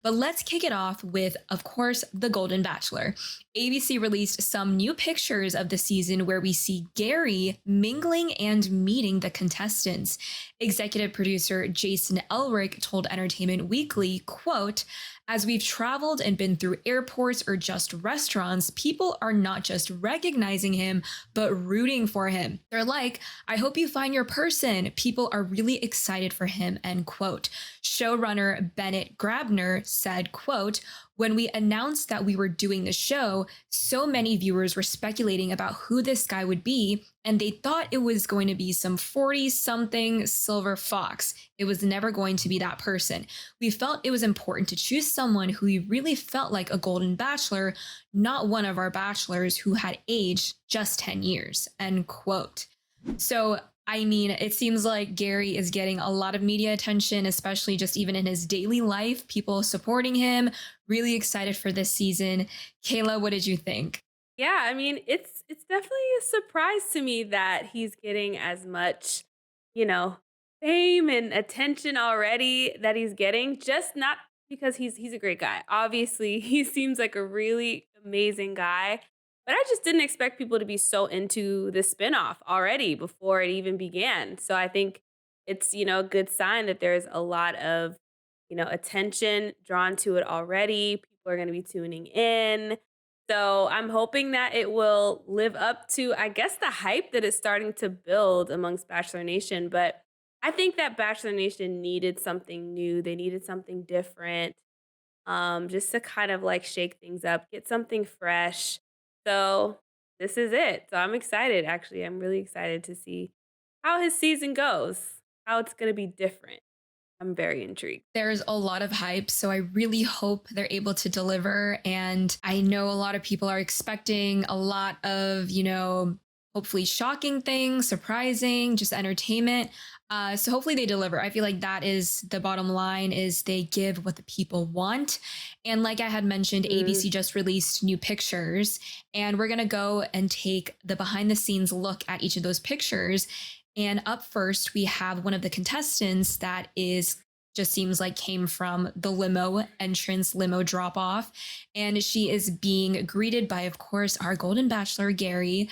But let's kick it off with, of course, The Golden Bachelor. ABC released some new pictures of the season where we see Gerry mingling and meeting the contestants. Executive producer Jason Elric told Entertainment Weekly, quote, as we've traveled and been through airports or just restaurants, people are not just recognizing him, but rooting for him. They're like, I hope you find your person. People are really excited for him, end quote. Showrunner Bennett Grabner said, quote, when we announced that we were doing the show, so many viewers were speculating about who this guy would be, and they thought it was going to be some 40-something silver fox. It was never going to be that person. We felt it was important to choose someone who we really felt like a golden bachelor, not one of our bachelors who had aged just 10 years, end quote. So I mean, it seems like Gerry is getting a lot of media attention, especially just even in his daily life, people supporting him, really excited for this season. Kayla, what did you think? Yeah, I mean, it's definitely a surprise to me that he's getting as much, you know, fame and attention already that he's getting, just not because he's a great guy. Obviously, he seems like a really amazing guy, but I just didn't expect people to be so into the spinoff already before it even began. So I think it's, a good sign that there's a lot of, attention drawn to it already. People are going to be tuning in. So I'm hoping that it will live up to, I guess, the hype that is starting to build amongst Bachelor Nation. But I think that Bachelor Nation needed something new. They needed something different, just to kind of like shake things up, get something fresh. So this is it. So I'm excited, actually. I'm really excited to see how his season goes, how it's going to be different. I'm very intrigued. There's a lot of hype, so I really hope they're able to deliver. And I know a lot of people are expecting a lot of, hopefully shocking things, surprising, just entertainment. So hopefully they deliver. I feel like that is the bottom line is they give what the people want. And like I had mentioned, Mm, ABC just released new pictures and we're going to go and take the behind the scenes look at each of those pictures. And up first, we have one of the contestants that is just seems like came from the limo entrance, limo drop off. And she is being greeted by, of course, our Golden Bachelor, Gerry.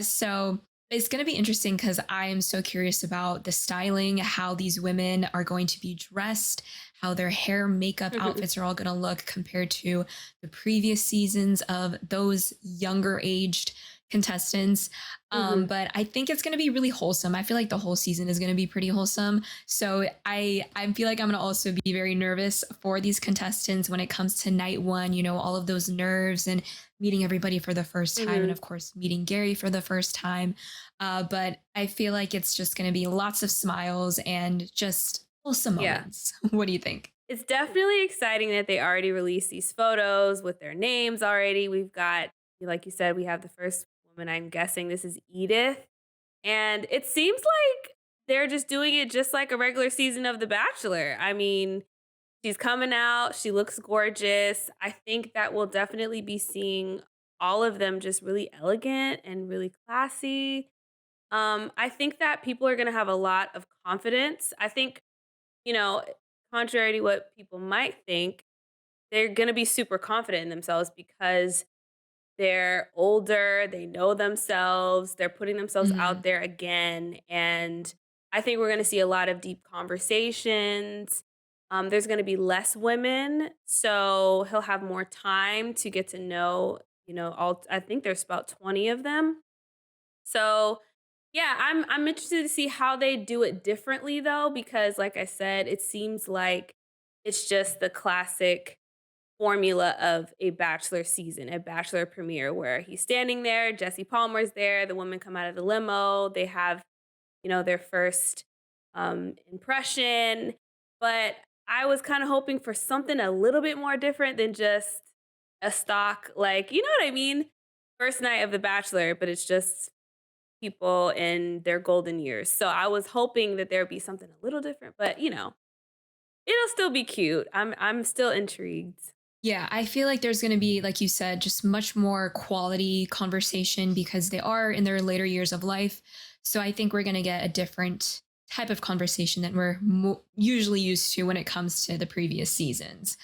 So it's going to be interesting because I am so curious about the styling, how these women are going to be dressed, how their hair, makeup, mhm, outfits are all going to look compared to the previous seasons of those younger aged contestants. mhm. But I think it's going to be really wholesome. I feel like the whole season is going to be pretty wholesome. So I feel like I'm going to also be very nervous for these contestants when it comes to night one. All of those nerves and meeting everybody for the first time, and Mhm. of course meeting Gerry for the first time. But I feel like it's just going to be lots of smiles and just wholesome Yeah. moments. What do you think? It's definitely exciting that they already released these photos with their names already. We've got, like you said, we have the first woman, I'm guessing this is Edith. And it seems like they're just doing it just like a regular season of The Bachelor. I mean, she's coming out, she looks gorgeous. I think that we'll definitely be seeing all of them just really elegant and really classy. I think that people are going to have a lot of confidence. I think, you know, contrary to what people might think, they're going to be super confident in themselves because they're older, they know themselves, they're putting themselves out Mhm. there again. And I think we're going to see a lot of deep conversations. There's going to be less women, so he'll have more time to get to know, all. I think there's about 20 of them. So yeah, I'm interested to see how they do it differently though, because like I said, it seems like it's just the classic formula of a Bachelor season, a Bachelor premiere where he's standing there, Jesse Palmer's there, the women come out of the limo, they have, their first impression. But I was kind of hoping for something a little bit more different than just a stock, like, you know what I mean? First night of The Bachelor, but it's just people in their golden years. So I was hoping that there would be something a little different, but it'll still be cute. I'm still intrigued. Yeah, I feel like there's going to be, like you said, just much more quality conversation because they are in their later years of life. So I think we're going to get a different type of conversation that we're usually used to when it comes to the previous seasons.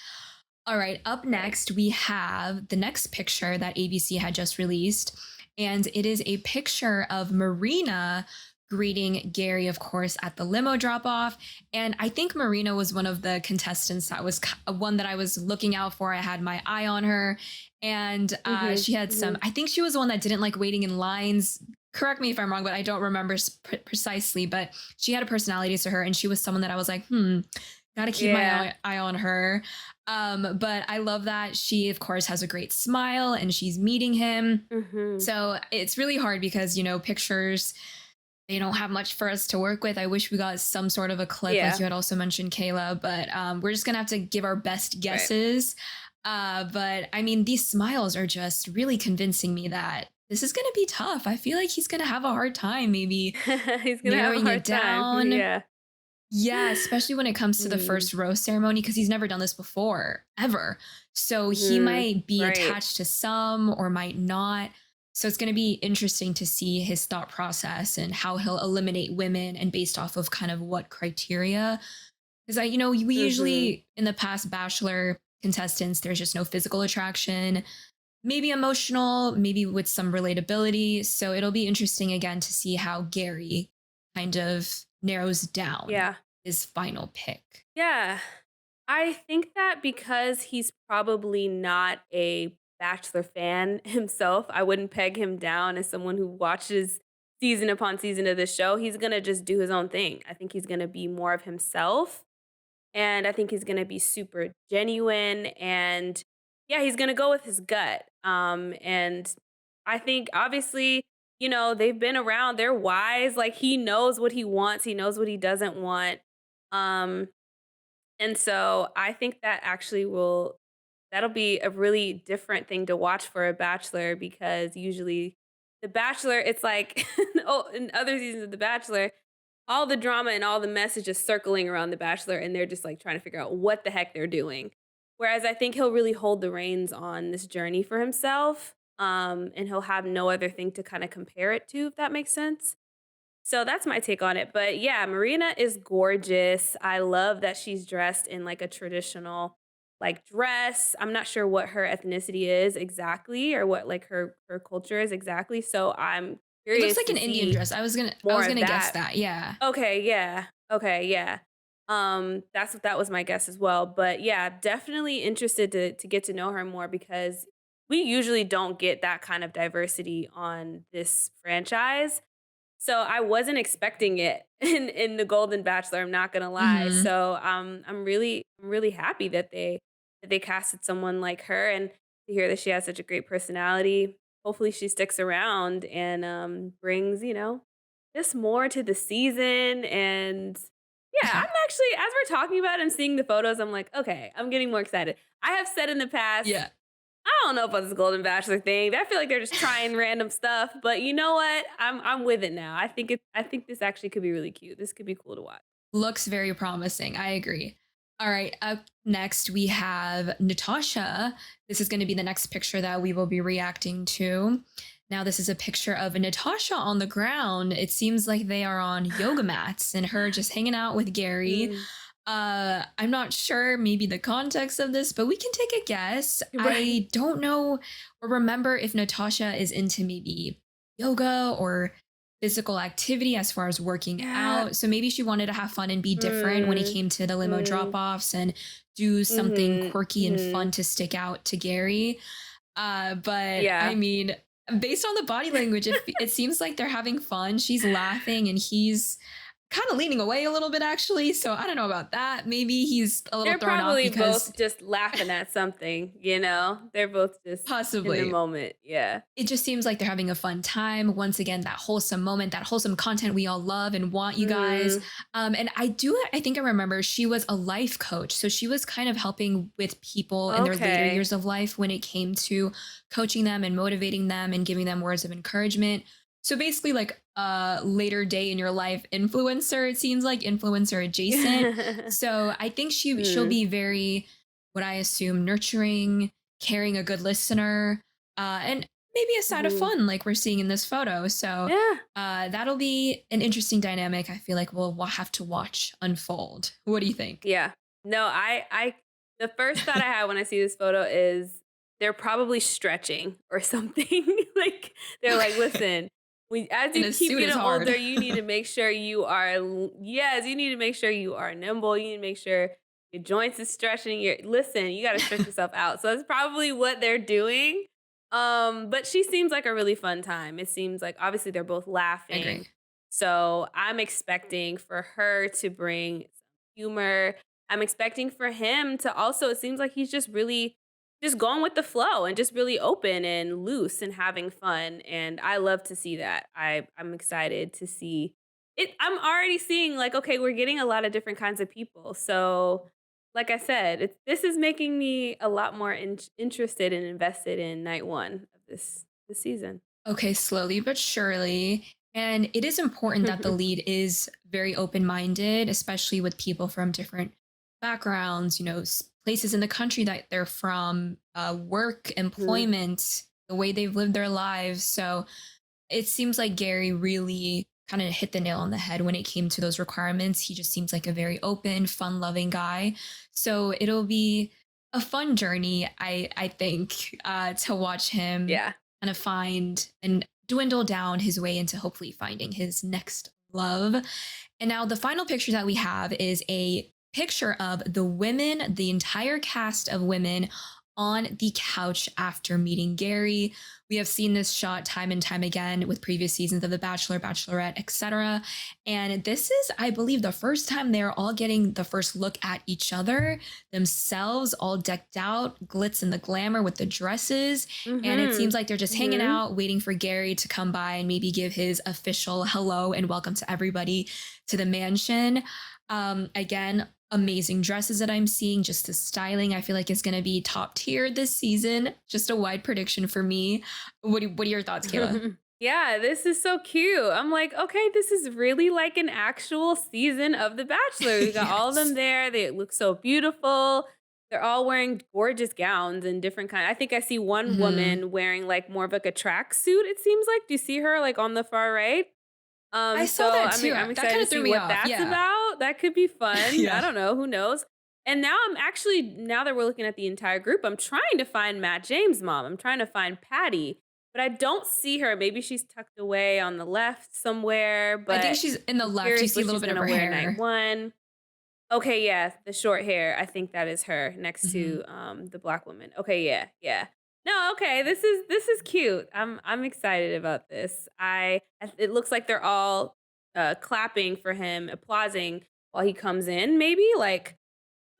All right, up Right. next, we have the next picture that ABC had just released. And it is a picture of Marina greeting Gerry, of course, at the limo drop off. And I think Marina was one of the contestants that was one that I was looking out for. I had my eye on her. And Mhm. she had some, Mhm. I think she was the one that didn't like waiting in lines. Correct me if I'm wrong, but I don't remember precisely. But she had a personality to her. And she was someone that I was like, got to keep my Yeah. eye on her. But I love that she, of course, has a great smile and she's meeting him. Mhm. So it's really hard because, pictures, they don't have much for us to work with. I wish we got some sort of a clip, like Yeah. you had also mentioned, Kayla, but we're just going to have to give our best Right. guesses. But I mean, these smiles are just really convincing me that this is going to be tough. I feel like he's going to have a hard time maybe He's gonna have a narrowing it hard time. down. Yeah. Yeah, especially when it comes to the Mm. first rose ceremony, because he's never done this before, ever. So he Mhm. might be Right. attached to some or might not. So it's going to be interesting to see his thought process and how he'll eliminate women and based off of kind of what criteria. Because we Mhm. usually in the past Bachelor contestants, there's just no physical attraction, maybe emotional, maybe with some relatability. So it'll be interesting again to see how Gerry kind of narrows down Yeah. his final pick. Yeah. I think that because he's probably not a Bachelor fan himself, I wouldn't peg him down as someone who watches season upon season of the show. He's gonna just do his own thing. I think he's gonna be more of himself. And I think he's gonna be super genuine and yeah, he's gonna go with his gut. And I think obviously, they've been around, they're wise, like he knows what he wants, he knows what he doesn't want. Um, and so I think that actually that'll be a really different thing to watch for a bachelor because usually The Bachelor, it's like oh, in other seasons of The Bachelor, all the drama and all the messages circling around The Bachelor, and they're just like trying to figure out what the heck they're doing. Whereas I think he'll really hold the reins on this journey for himself, and he'll have no other thing to kind of compare it to, if that makes sense. So that's my take on it. But yeah, Marina is gorgeous. I love that she's dressed in like a traditional like dress. I'm not sure what her ethnicity is exactly or what like her culture is exactly. So I'm It looks curious like to an Indian see dress. I more was of gonna guess that. that. Yeah. Okay, yeah. Okay, yeah. That was my guess as well. But yeah, definitely interested to get to know her more because we usually don't get that kind of diversity on this franchise. So I wasn't expecting it in the Golden Bachelor, I'm not gonna lie. Hmm. So, I'm really happy that they casted someone like her and to hear that she has such a great personality. Hopefully she sticks around and, brings, just more to the season and yeah, Yeah. I'm actually as we're talking about it and seeing the photos, I'm like, "Okay, I'm getting more excited." I have said in the past Yeah. I don't know about this Golden Bachelor thing. I feel like they're just trying random stuff, but you know what? I'm with it now. I think this actually could be really cute. This could be cool to watch. Looks very promising. I agree. All right. Up next, we have Natasha. This is going to be the next picture that we will be reacting to. Now, this is a picture of Natasha on the ground. It seems like they are on yoga mats and her just hanging out with Gerry. Mm, I'm not sure maybe the context of this, but we can take a guess. right. I don't know or remember if Natasha is into maybe yoga or physical activity as far as working Yeah. out. So maybe she wanted to have fun and be different when it Mm, came to the limo drop mm, offs and do something mhm, quirky and fun mhm. to stick out to Gerry. But I Yeah. mean, based on the body language, it seems like they're having fun. She's laughing and he's kind of leaning away a little bit, actually. So I don't know about that. Maybe he's a little They're thrown off probably because both just laughing at something, you know? They're both just in the possibly moment. Yeah. it just seems like they're having a fun time. Once again, that wholesome moment, that wholesome content we all love and want, you guys. Mhm. And I think I remember she was a life coach. So she was kind of helping with people in their later Okay. years of life when it came to coaching them and motivating them and giving them words of encouragement. So basically, like a later day in your life influencer, it seems like influencer adjacent. So I think she'll Mm. be very, what I assume, nurturing, caring, a good listener. And maybe a side of Mhm. fun like we're seeing in this photo. So Yeah. that'll be an interesting dynamic. I feel like we'll have to watch unfold. What do you think? Yeah. No, the first thought I had when I see this photo is they're probably stretching or something. Like they're like, Okay. listen, as And you a keep suit is getting hard. older, you need to make sure you are yes, you need to make sure you are nimble. You need to make sure your joints is stretching. Your listen, you got to stretch yourself out. So that's probably what they're doing. But she seems like a really fun time. It seems like obviously they're both I agree. laughing. So I'm expecting for her to bring some humor. I'm expecting for him to also, it seems like he's just really just going with the flow and just really open and loose and having fun. And I love to see that. I'm excited to see it. I'm already seeing like, okay, we're getting a lot of different kinds of people. So like I said, this is making me a lot more interested and invested in night one of this season. Okay, slowly but surely. And it is important that the lead is very open minded, especially with people from different backgrounds, places in the country that they're from, work, Mhm. employment, the way they've lived their lives. So it seems like Gerry really kind of hit the nail on the head when it came to those requirements. He just seems like a very open, fun loving guy. So it'll be a fun journey, I think, to watch him Yeah. kind of find and dwindle down his way into hopefully finding his next love. And now the final picture that we have is a picture of the women, the entire cast of women on the couch after meeting Gerry. We have seen this shot time and time again with previous seasons of The Bachelor, Bachelorette, etc. And this is, I believe, the first time they're all getting the first look at each other, themselves, all decked out, glitz and the glamour with the dresses. And it seems Mhm. like they're just hanging Mhm. out, waiting for Gerry to come by and maybe give his official hello and welcome to everybody to the mansion. Again, amazing dresses that I'm seeing. Just the styling, I feel like is going to be top tier this season. Just a wide prediction for me. What are your thoughts, Kayla? Yeah, this is so cute. I'm like, okay, this is really like an actual season of The Bachelor. We got all of them Yes. there. They look so beautiful. They're all wearing gorgeous gowns and different kind. I think I see one Hmm. woman wearing like more of like a tracksuit. It seems like. Do you see her like on the far right? I saw So that I mean, too. I'm That excited kind to of threw see me what off. that's Yeah. about. That could be fun. I Yeah. don't know. Who knows? And now I'm actually, now that we're looking at the entire group, I'm trying to find Matt James' mom. I'm trying to find Patty, but I don't see her. Maybe she's tucked away on the left somewhere, I think but she's in the I'm left. You curious see a what little she's bit of gonna her wear night hair. one. Okay, yeah, the short hair. I think that is her next Hmm. to the black woman. Okay, yeah, yeah. No, okay, this is cute. I'm excited about this. It looks like they're all clapping for him, applauding while he comes in, maybe like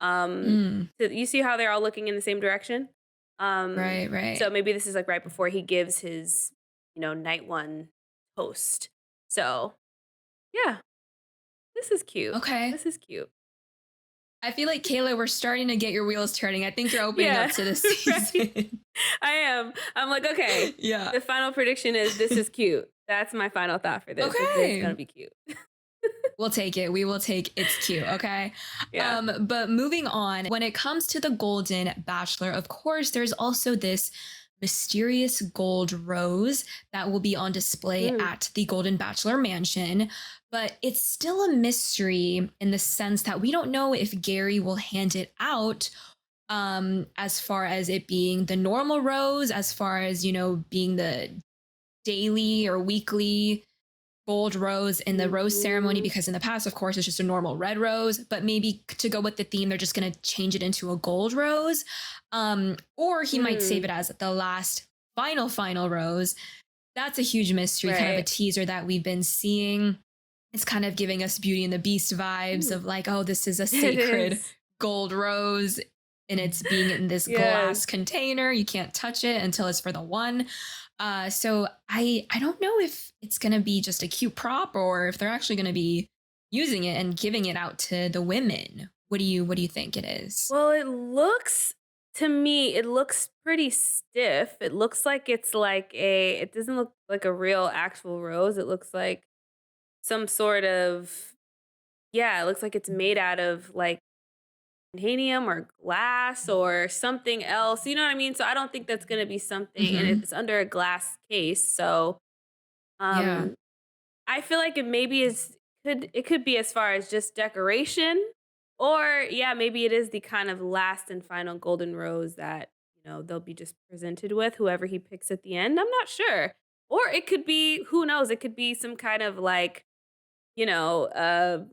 Mm. you see how they're all looking in the same direction? Um Right, right. so maybe this is like right before he gives his, night one toast. So, yeah, this is cute. Okay. This is cute. I feel like Kayla, we're starting to get your wheels turning. I think you're opening up Yeah, to this right. season. I am. I'm like, okay, Yeah. the final prediction is this is cute. That's my final thought for this. It's gonna Okay. be cute. We'll take it. We will take it's cute, okay? Yeah. But moving on, when it comes to the Golden Bachelor, of course, there's also this mysterious gold rose that will be on display Mm. at the Golden Bachelor mansion. But it's still a mystery in the sense that we don't know if Gerry will hand it out as far as it being the normal rose, as far as, being the daily or weekly gold rose in the rose ceremony, Mhm. because in the past, of course, it's just a normal red rose, but maybe to go with the theme, they're just going to change it into a gold rose. Or he might save it Mm. as the last final rose. That's a huge mystery, kind of a Right. teaser that we've been seeing. It's kind of giving us Beauty and the Beast vibes Mm. of like, oh, this is a It sacred is. gold rose and it's being in this Yes. glass container. You can't touch it until it's for the one. So I don't know if it's gonna be just a cute prop or if they're actually gonna be using it and giving it out to the women. What do you think it is? Well, it looks to me, it looks pretty stiff. It looks like it's like it doesn't look like a real actual rose. It looks like some sort of, yeah, it looks like it's made out of like titanium or glass or something else. You know what I mean? So I don't think that's going to be something, and Hmm. it's under a glass case. So Yeah. um, I feel like it could be as far as just decoration, or yeah, maybe it is the kind of last and final golden rose that they'll be just presented with whoever he picks at the end. I'm not sure, or it could be, who knows? It could be some kind of like you know uh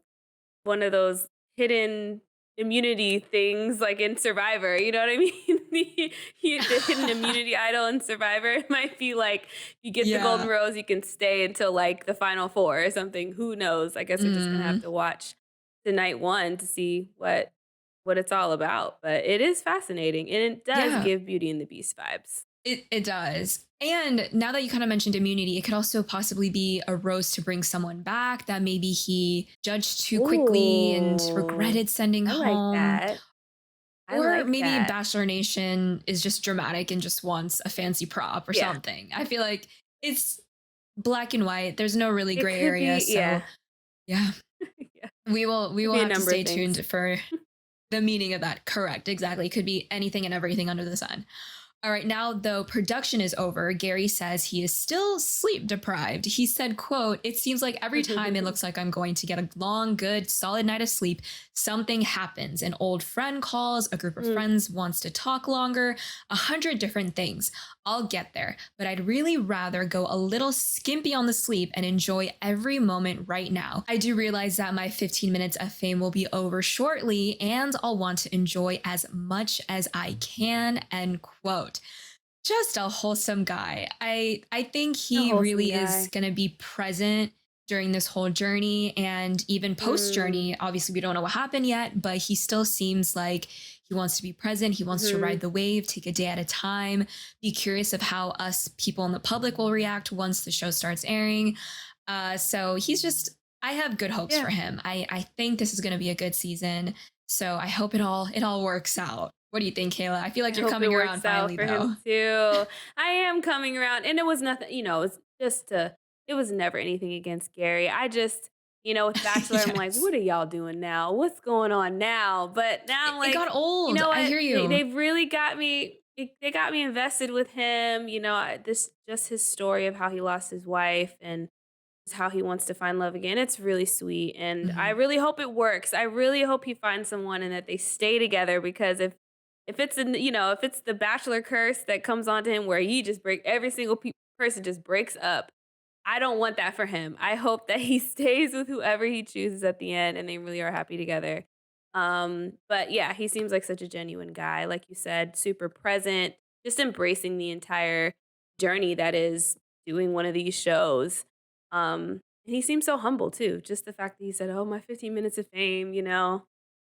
one of those hidden immunity things like in Survivor, you know what I mean? The hidden immunity idol in Survivor, it might be like, you get the golden Yeah. rose, you can stay until, like, the final 4 or something, who knows? I guess we're just gonna have Mm. to watch the night 1 to see what it's all about, but it is fascinating, and it does Yeah. give Beauty and the Beast vibes. It does. And now that you kind of mentioned immunity, it could also possibly be a roast to bring someone back that maybe he judged too quickly and Ooh, regretted sending I like home. that. I Or like maybe that. Bachelor Nation is just dramatic and just wants a fancy prop or Yeah. something. I feel like it's black and white. There's no really It gray could area. be, So yeah. yeah, Yeah. we Could will be a have to number of stay things. tuned for the meaning of that. Correct. Exactly. It could be anything and everything under the sun. All right, now though production is over, Gerry says he is still sleep deprived. He said, quote, "It seems like every time it looks like I'm going to get a long, good, solid night of sleep, something happens. An old friend calls, a group of Mm. friends wants to talk longer, 100 different things. I'll get there, but I'd really rather go a little skimpy on the sleep and enjoy every moment right now. I do realize that my 15 minutes of fame will be over shortly and I'll want to enjoy as much as I can," end quote. Just a wholesome guy. I think A he wholesome really is guy. going to be present during this whole journey and even post Mm. journey. Obviously, we don't know what happened yet, but he still seems like he wants to be present. He wants to ride Mhm. the wave, take a day at a time, be curious of how us people in the public will react once the show starts airing. So he's just, I have good hopes for Yeah. him. I think this is going to be a good season. So I hope it all works out. What do you think, Kayla? I feel I like you're hope it coming around works out finally, for him though. too. I am coming around, and it was nothing, it's just it was never anything against Gary. I just, with Bachelor, I'm like, Yes. what are y'all doing now? What's going on now? But now I'm It got like, you old. know I what? hear you. They've really got me. They got me invested with him. This just his story of how he lost his wife and how he wants to find love again. It's really sweet, and I Mhm. really hope it works. I really hope he finds someone and that they stay together, because if it's the bachelor curse that comes onto him where he just break every single person just breaks up, I don't want that for him. I hope that he stays with whoever he chooses at the end and they really are happy together. But yeah, he seems like such a genuine guy, like you said, super present, just embracing the entire journey that is doing one of these shows. And he seems so humble too. Just the fact that he said, "Oh, my 15 minutes of fame,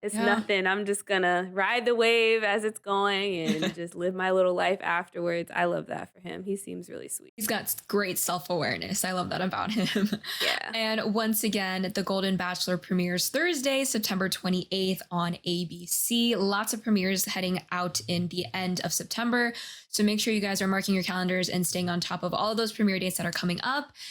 it's Yeah. nothing. I'm just gonna ride the wave as it's going and just live my little life afterwards." I love that for him. He seems really sweet. He's got great self awareness. I love that about him. Yeah. And once again, The Golden Bachelor premieres Thursday, September 28th on ABC. Lots of premieres heading out in the end of September. So make sure you guys are marking your calendars and staying on top of all of those premiere dates that are coming up.